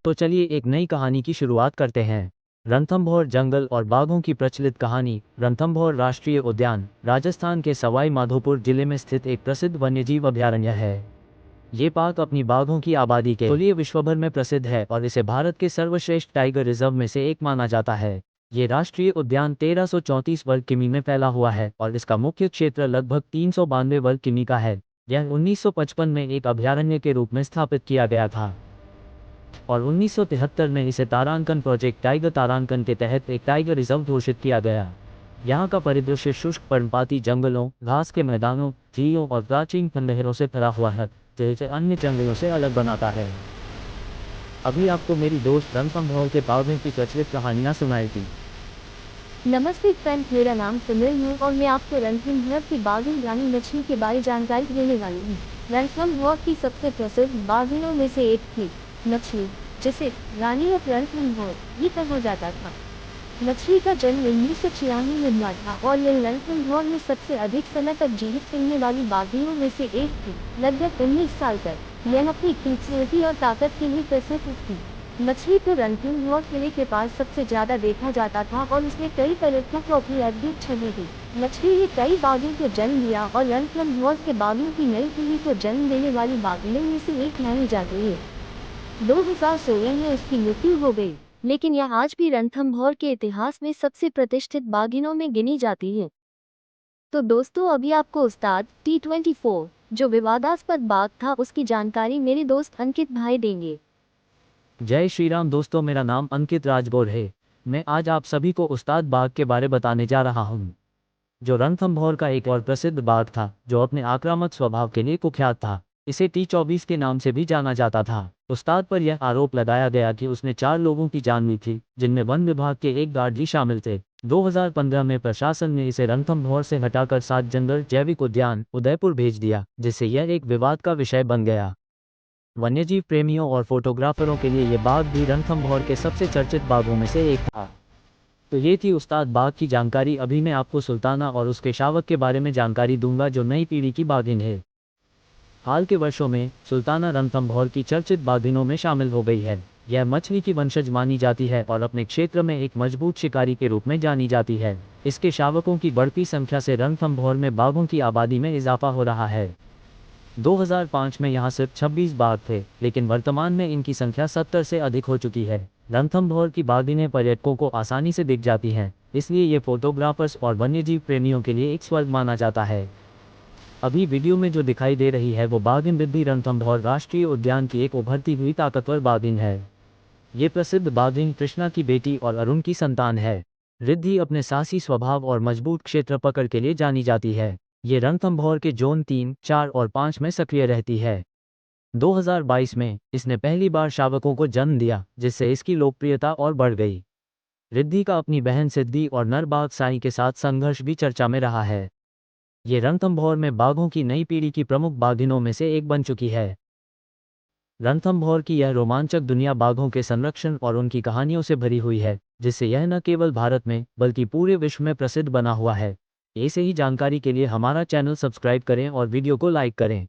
तो चलिए एक नई कहानी की शुरुआत करते हैं। रणथंभौर जंगल और बाघों की प्रचलित कहानी। रणथंभौर राष्ट्रीय उद्यान राजस्थान के सवाई माधोपुर जिले में स्थित एक प्रसिद्ध वन्यजीव अभयारण्य है। ये पार्क अपनी बाघों की आबादी के लिए विश्वभर में प्रसिद्ध है और इसे भारत के सर्वश्रेष्ठ टाइगर रिजर्व में से एक माना जाता है। ये राष्ट्रीय उद्यान 1334 वर्ग किमी में फैला हुआ है और इसका मुख्य क्षेत्र लगभग 392 वर्ग किमी का है। यह 1955 में एक अभयारण्य के रूप में स्थापित किया गया था और 1973 में इसे तारांकन प्रोजेक्ट टाइगर तारांकन के तहत एक टाइगर रिजर्व घोषित किया गया। यहाँ का परिदृश्य शुष्क पर्णपाती जंगलों, घास के मैदानों, झीलों और प्राचीन खंडहरों से भरा हुआ है, जो इसे अन्य जंगलों से अलग बनाता है। अभी आपको मेरी दोस्त रणथंभौर के बाघों की प्रचलित कहानियाँ सुनाई थी। नमस्ते फ्रेंड्स, मेरा नाम सिमरन है और मैं आपको रणथंभौर की बाघिन रानी मछली के बारे जानकारी देने वाली हूँ। रणथंभौर की सबसे प्रसिद्ध बाघिनों में से एक थी मछली, जिसे रानी ऑफ रणथंभौर भी कहा जाता था। मछली का जन्म 1996 में हुआ था और यह रणथंभौर में सबसे अधिक समय तक जीवित रहने वाली बाघिनों में से एक थी। लगभग 19 साल तक यह अपनी खूबसूरती और ताकत के लिए प्रसिद्ध थी। मछली को रणथंभौर किले के पास सबसे ज्यादा देखा जाता था और उसने कई पर्यटकों को अपनी अद्भुत छवि दी। मछली ने कई बाघों को जन्म दिया और रणथंभौर के बाघों की नई पीढ़ी को जन्म देने वाली बाघिनों में से एक मानी जाती है। 2016 में उसकी मृत्यु हो गई, लेकिन यह आज भी रणथंभौर के इतिहास में सबसे प्रतिष्ठित बाघिनों में गिनी जाती है। तो दोस्तों, अभी आपको उस्ताद T24 जो विवादास्पद बाघ था उसकी जानकारी मेरे दोस्त अंकित भाई देंगे। जय श्री राम दोस्तों, मेरा नाम अंकित राजगौर है। मैं आज आप सभी को उस्ताद बाघ के बारे बताने जा रहा हूँ, जो रणथंभौर का एक और प्रसिद्ध बाघ था, जो अपने आक्रामक स्वभाव के लिए कुख्यात था। इसे T24 के नाम से भी जाना जाता था। उस्ताद पर यह आरोप लगाया गया कि उसने 4 लोगों की जान ली थी, जिनमें वन विभाग के एक गार्ड भी शामिल थे। 2015 में प्रशासन ने इसे रणथंभौर से हटाकर 7 जंगल जैविक उद्यान उदयपुर भेज दिया, जिससे यह एक विवाद का विषय बन गया। वन्यजीव प्रेमियों और फोटोग्राफरों के लिए यह बाघ भी रणथंभौर के सबसे चर्चित बाघों में से एक था। तो ये थी उस्ताद बाघ की जानकारी। अभी मैं आपको सुल्ताना और उसके शावक के बारे में जानकारी दूंगा, जो नई पीढ़ी की बाघिन है। हाल के वर्षों में सुल्ताना रणथंभौर की चर्चित बाघिनों में शामिल हो गई है। यह मछली की वंशज मानी जाती है और अपने क्षेत्र में एक मजबूत शिकारी के रूप में जानी जाती है। इसके शावकों की बढ़ती संख्या से रणथंभौर में बाघों की आबादी में इजाफा हो रहा है। 2005 में यहाँ सिर्फ 26 बाघ थे, लेकिन वर्तमान में इनकी संख्या 70 से अधिक हो चुकी है। रणथंभौर की बाघिनें पर्यटकों को आसानी से दिख जाती हैं, इसलिए ये फोटोग्राफर्स और वन्यजीव प्रेमियों के लिए एक स्वर्ग माना जाता है। अभी वीडियो में जो दिखाई दे रही है वो बाघिन रिद्धि रणथंभौर राष्ट्रीय उद्यान की एक उभरती हुई ताकतवर बाघिन है। ये प्रसिद्ध बाघिन कृष्णा की बेटी और अरुण की संतान है। रिद्धि अपने साहसी स्वभाव और मजबूत क्षेत्र पकड़ के लिए जानी जाती है। ये रणथंभौर के जोन 3, 4 और 5 में सक्रिय रहती है। 2022 में इसने पहली बार शावकों को जन्म दिया, जिससे इसकी लोकप्रियता और बढ़ गई। रिद्धि का अपनी बहन सिद्धि और नर बाघ साई के साथ संघर्ष भी चर्चा में रहा है। ये रणथंभौर में बाघों की नई पीढ़ी की प्रमुख बाघिनों में से एक बन चुकी है। रणथंभौर की यह रोमांचक दुनिया बाघों के संरक्षण और उनकी कहानियों से भरी हुई है, जिससे यह न केवल भारत में बल्कि पूरे विश्व में प्रसिद्ध बना हुआ है। ऐसे ही जानकारी के लिए हमारा चैनल सब्सक्राइब करें और वीडियो को लाइक करें।